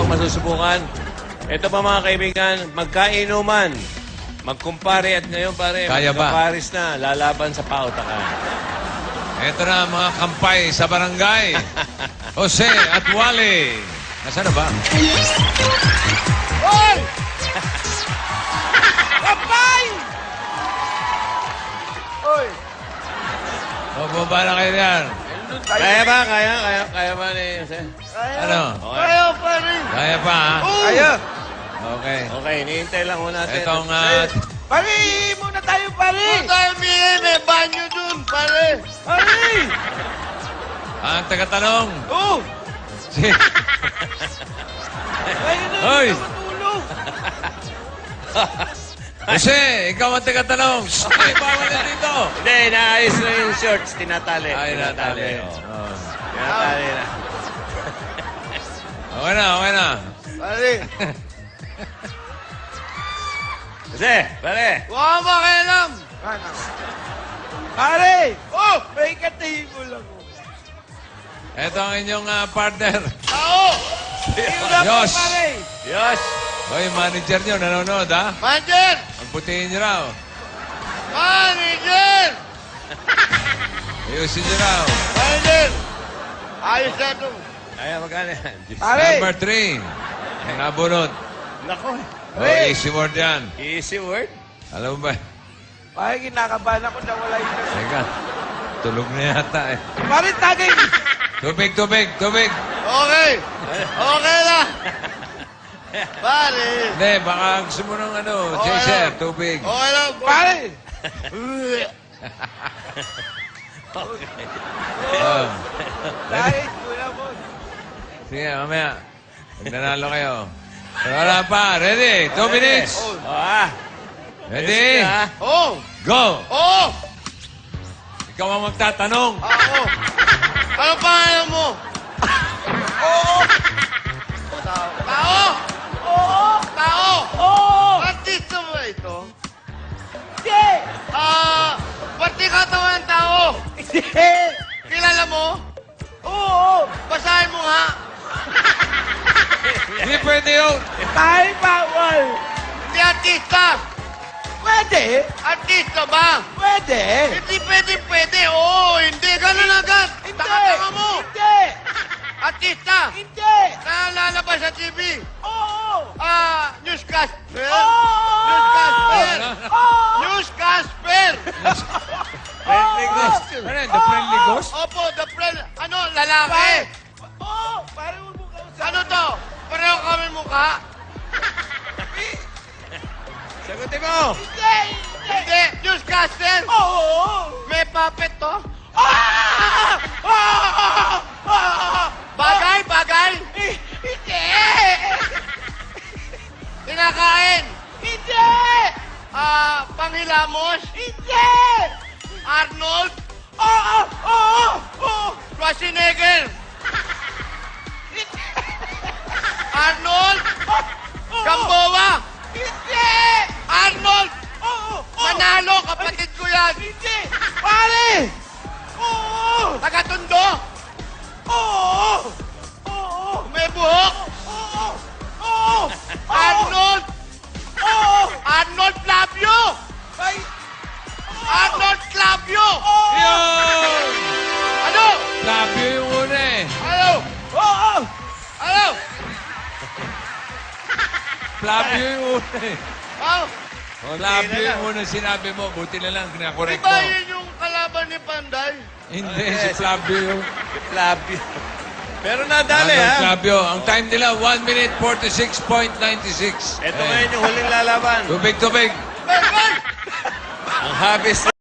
masusubukan. Ito pa mga kaibigan, magkainuman. Magkumpare at ngayon pare, Kaya ba? magkaparis na, lalaban sa pautakan. Ito na mga kampay sa barangay. Jose at Wally. Nasaan na ba? Hoy! Kapay! Hoy! Bumaba na kayo yan. Kaya ba? Kaya ba ni Jose? Kaya. Ano? Okay. Kaya pa rin. Kaya pa, ha? Kaya. Okay. Okay, hinihintay lang muna natin. Itong, Pare, muna tayo, pare. Muna tayo, may banyo dun, pare. Pare! ang tagatanong. Oh! Si... Ayun na, Hoy! hindi na matulog. Jose, ikaw ang tagatanong. Ay, bawal na dito. Hindi, naayos na yung shorts, tinatali. Ay, natali. oh. Oh. Tinatali na. Okay na, okay na. Pare, Jose, pare. huwag ka makialam. Pare! Oh! May katibol ako. Ito ang inyong partner. Tao! Yos. Pare! Diyos. Hoy, manager nyo, nanonood, ha? Manager! Ang putihin nyo raw. Manager! Ayusin nyo raw. Manager! Ayos na ito. Kaya magkano yan? Number 3. Nabunot. Nako. Oh, easy word yan. Easy word. Alam mo ba? Pare, kinakabahan ako na wala yung... Teka, tulog na yata eh. Pare, tagay! Tubig, tubig, tubig. Okay! Okay na! Pare! Hindi, baka gusto mo ng ano, chaser, tubig. Okay lang, pare! Oh. Dahil, wala mo. Sige, mamaya. Pag nanalo kayo. Pero wala pa. Ready? 2 minutes. Ready? Oh! Go! Oh! Ikaw ang magtatanong. Ako! Ano pangalan mo? Oo! Tao! Tao! Oo! Tao! Oo! Artista mo ba ito? Hindi! Pati katawan ng tao! Hindi! Kilala mo? Oo! Basahin mo nga! Hindi pwede yun. Tayo bawal! Hindi artista! Pwede! Artista ba? Pwede! Hindi pwede! Oo! Hindi! Ganun agad! Hindi! Taka mo! Hindi! Artista! Hindi! Nalalabas sa TV! Oo! Newscaster! Oo! Newscaster! Oo! Newscaster! Friendly ghost. Ano yun? The friendly ghost? Opo, the friend... Ano? Lalaki? Oo! Parang mo mukha sa... Ano to? Pareho kami mukha? Sagutin mo. Hindi! Hindi! Newscaster! Oo! May puppet to? Bagay? Bagay? Hindi! Kinakain? Hindi! Panghilamos? Hindi! Arnold? Oo! Oo! Oo! Schwarzenegger? Arnold? Gamboa? Hindi! Arnold! Oo! Manalo, kapatid ko yan! Hindi! Pare! Oo! Tagatundo? Oo! Oo! May buhok? Oo! Oo! Arnold! Oo! Arnold Flavio! Ay! Arnold Flavio! Oo! Yun! Ano? Labyo yung una eh. Ano? Oo! Ano? Labyo yung una eh. Oh! Labyo yung una sinabi mo. Buti na lang, Di kinakorek ba mo. yun yung kalaban ni Panday? Hindi, si Flavio yung... Flavio. Pero nadali, ha? Flavio. Ang time nila, 1 minute 46.96. Ito ngayon yung huling lalaban. Tubig, tubig. Ben! Ang habis